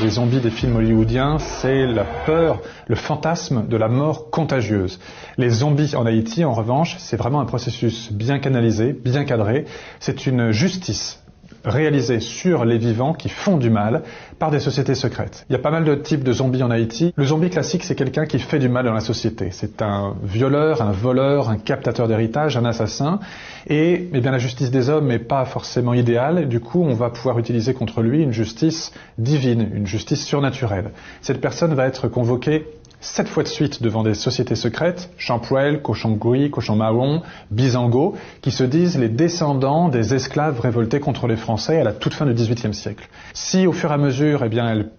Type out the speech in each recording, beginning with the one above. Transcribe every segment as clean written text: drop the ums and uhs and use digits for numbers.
Les zombies des films hollywoodiens, c'est la peur, le fantasme de la mort contagieuse. Les zombies en Haïti, en revanche, c'est vraiment un processus bien canalisé, bien cadré. C'est une justice réalisée sur les vivants qui font du mal par des sociétés secrètes. Il y a pas mal de types de zombies en Haïti. Le zombie classique, c'est quelqu'un qui fait du mal dans la société. C'est un violeur, un voleur, un captateur d'héritage, un assassin. Et eh bien, la justice des hommes n'est pas forcément idéale. Du coup, on va pouvoir utiliser contre lui une justice divine, une justice surnaturelle. Cette personne va être convoquée 7 fois de suite devant des sociétés secrètes, Champouel, Cochon-Gouy, Cochon-Mahon, Bizango, qui se disent les descendants des esclaves révoltés contre les Français à la toute fin du XVIIIe siècle. Si au fur et à mesure, eh bien, elle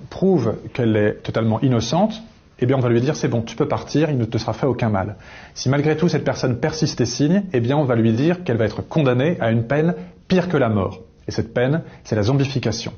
prouve qu'elle est totalement innocente, eh bien, on va lui dire c'est bon, tu peux partir, il ne te sera fait aucun mal. Si malgré tout cette personne persiste et signe, eh bien, on va lui dire qu'elle va être condamnée à une peine pire que la mort. Et cette peine, c'est la zombification.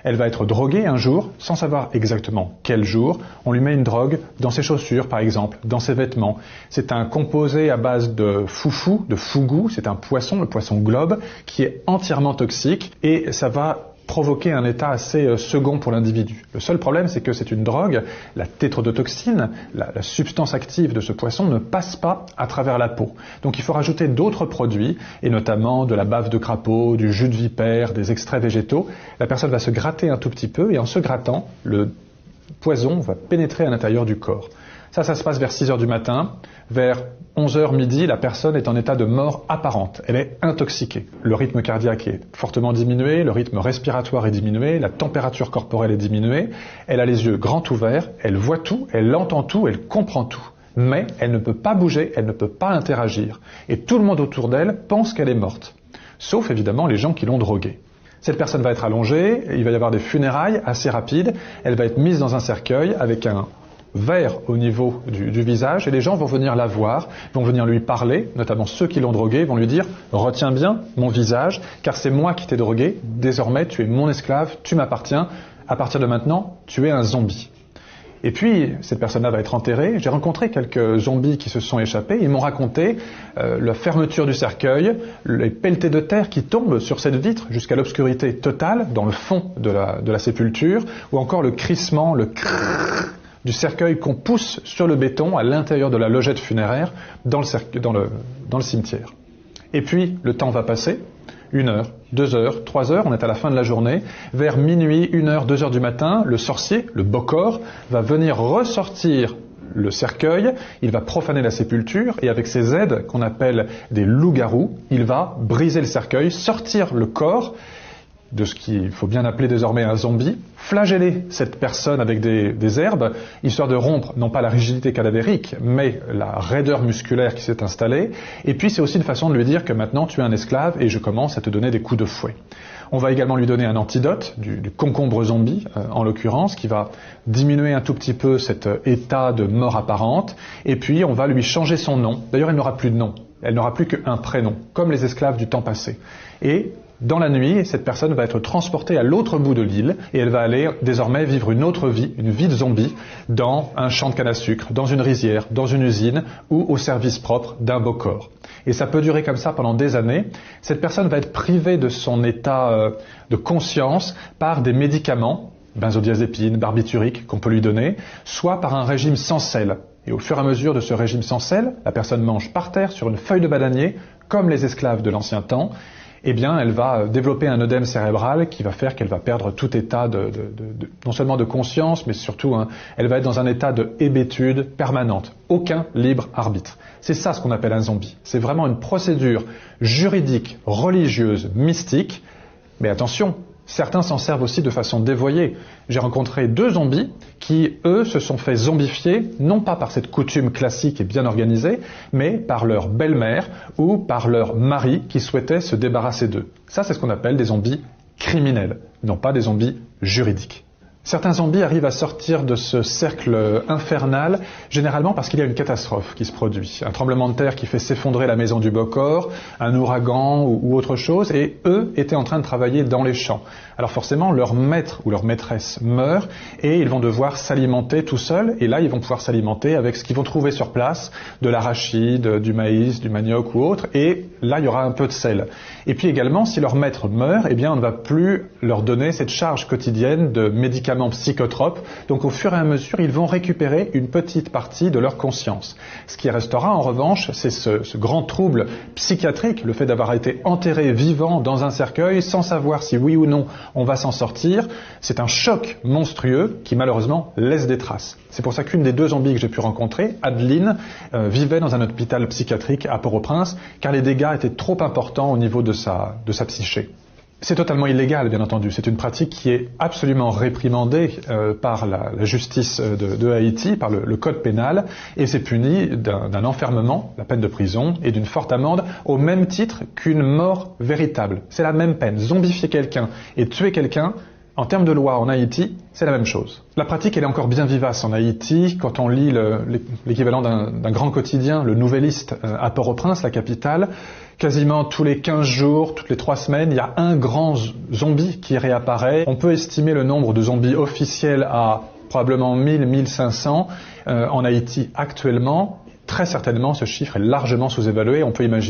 Elle va être droguée un jour, sans savoir exactement quel jour. On lui met une drogue dans ses chaussures, par exemple, dans ses vêtements. C'est un composé à base de foufou, de fougou. C'est un poisson, le poisson globe, qui est entièrement toxique. Et ça va provoquer un état assez second pour l'individu. Le seul problème, c'est que c'est une drogue, la tétrodotoxine, la substance active de ce poisson ne passe pas à travers la peau. Donc il faut rajouter d'autres produits, et notamment de la bave de crapaud, du jus de vipère, des extraits végétaux. La personne va se gratter un tout petit peu, et en se grattant, le poison va pénétrer à l'intérieur du corps. Ça se passe vers 6 heures du matin. Vers 11 heures midi, la personne est en état de mort apparente. Elle est intoxiquée. Le rythme cardiaque est fortement diminué, le rythme respiratoire est diminué, la température corporelle est diminuée. Elle a les yeux grands ouverts, elle voit tout, elle entend tout, elle comprend tout. Mais elle ne peut pas bouger, elle ne peut pas interagir. Et tout le monde autour d'elle pense qu'elle est morte. Sauf évidemment les gens qui l'ont droguée. Cette personne va être allongée, il va y avoir des funérailles assez rapides, elle va être mise dans un cercueil avec un verre au niveau du visage, et les gens vont venir la voir, vont venir lui parler, notamment ceux qui l'ont droguée, vont lui dire « Retiens bien mon visage, car c'est moi qui t'ai drogué, désormais tu es mon esclave, tu m'appartiens, à partir de maintenant, tu es un zombie ». Et puis, cette personne-là va être enterrée. J'ai rencontré quelques zombies qui se sont échappés. Ils m'ont raconté la fermeture du cercueil, les pelletées de terre qui tombent sur cette vitre jusqu'à l'obscurité totale dans le fond de la sépulture, ou encore le crissement, le crrrr du cercueil qu'on pousse sur le béton à l'intérieur de la logette funéraire dans le cimetière. Et puis, le temps va passer. 1 heure, 2 heures, 3 heures, on est à la fin de la journée. Vers minuit, 1 heure, 2 heures du matin, le sorcier, le bokor, va venir ressortir le cercueil, il va profaner la sépulture, et avec ses aides, qu'on appelle des loups-garous, il va briser le cercueil, sortir le corps de ce qu'il faut bien appeler désormais un zombie, flageller cette personne avec des herbes, histoire de rompre non pas la rigidité cadavérique, mais la raideur musculaire qui s'est installée. Et puis c'est aussi une façon de lui dire que maintenant tu es un esclave et je commence à te donner des coups de fouet. On va également lui donner un antidote, du concombre zombie en l'occurrence, qui va diminuer un tout petit peu cet état de mort apparente. Et puis on va lui changer son nom. D'ailleurs elle n'aura plus de nom, elle n'aura plus qu'un prénom, comme les esclaves du temps passé. Et dans la nuit, cette personne va être transportée à l'autre bout de l'île et elle va aller désormais vivre une autre vie, une vie de zombie, dans un champ de canne à sucre, dans une rizière, dans une usine ou au service propre d'un bokor. Et ça peut durer comme ça pendant des années. Cette personne va être privée de son état de conscience par des médicaments, benzodiazépine, barbiturique, qu'on peut lui donner, soit par un régime sans sel. Et au fur et à mesure de ce régime sans sel, la personne mange par terre sur une feuille de bananier, comme les esclaves de l'ancien temps. Eh bien, elle va développer un œdème cérébral qui va faire qu'elle va perdre tout état non seulement de conscience, mais surtout, elle va être dans un état de hébétude permanente. Aucun libre arbitre. C'est ça ce qu'on appelle un zombie. C'est vraiment une procédure juridique, religieuse, mystique. Mais attention, certains s'en servent aussi de façon dévoyée. J'ai rencontré 2 zombies qui, eux, se sont fait zombifier, non pas par cette coutume classique et bien organisée, mais par leur belle-mère ou par leur mari qui souhaitait se débarrasser d'eux. Ça, c'est ce qu'on appelle des zombies criminels, non pas des zombies juridiques. Certains zombies arrivent à sortir de ce cercle infernal, généralement parce qu'il y a une catastrophe qui se produit. Un tremblement de terre qui fait s'effondrer la maison du bokor, un ouragan ou autre chose, et eux étaient en train de travailler dans les champs. Alors forcément, leur maître ou leur maîtresse meurt, et ils vont devoir s'alimenter tout seuls, et là, ils vont pouvoir s'alimenter avec ce qu'ils vont trouver sur place, de l'arachide, du maïs, du manioc ou autre, et là, il y aura un peu de sel. Et puis également, si leur maître meurt, eh bien, on ne va plus leur donner cette charge quotidienne de médicaments médicaments psychotropes. Donc au fur et à mesure, ils vont récupérer une petite partie de leur conscience. Ce qui restera en revanche, c'est ce grand trouble psychiatrique, le fait d'avoir été enterré vivant dans un cercueil sans savoir si oui ou non on va s'en sortir. C'est un choc monstrueux qui malheureusement laisse des traces. C'est pour ça qu'une des 2 zombies que j'ai pu rencontrer, Adeline, vivait dans un hôpital psychiatrique à Port-au-Prince car les dégâts étaient trop importants au niveau de sa psyché. C'est totalement illégal, bien entendu. C'est une pratique qui est absolument réprimandée par la justice de Haïti, par le code pénal, et c'est puni d'un enfermement, la peine de prison, et d'une forte amende, au même titre qu'une mort véritable. C'est la même peine. Zombifier quelqu'un et tuer quelqu'un, en termes de loi en Haïti, c'est la même chose. La pratique, elle est encore bien vivace en Haïti. Quand on lit l'équivalent d'un grand quotidien, le Nouvelliste à Port-au-Prince, la capitale, quasiment tous les 15 jours, toutes les 3 semaines, il y a un grand zombie qui réapparaît. On peut estimer le nombre de zombies officiels à probablement 1000-1500 en Haïti actuellement. Très certainement, ce chiffre est largement sous-évalué. On peut imaginer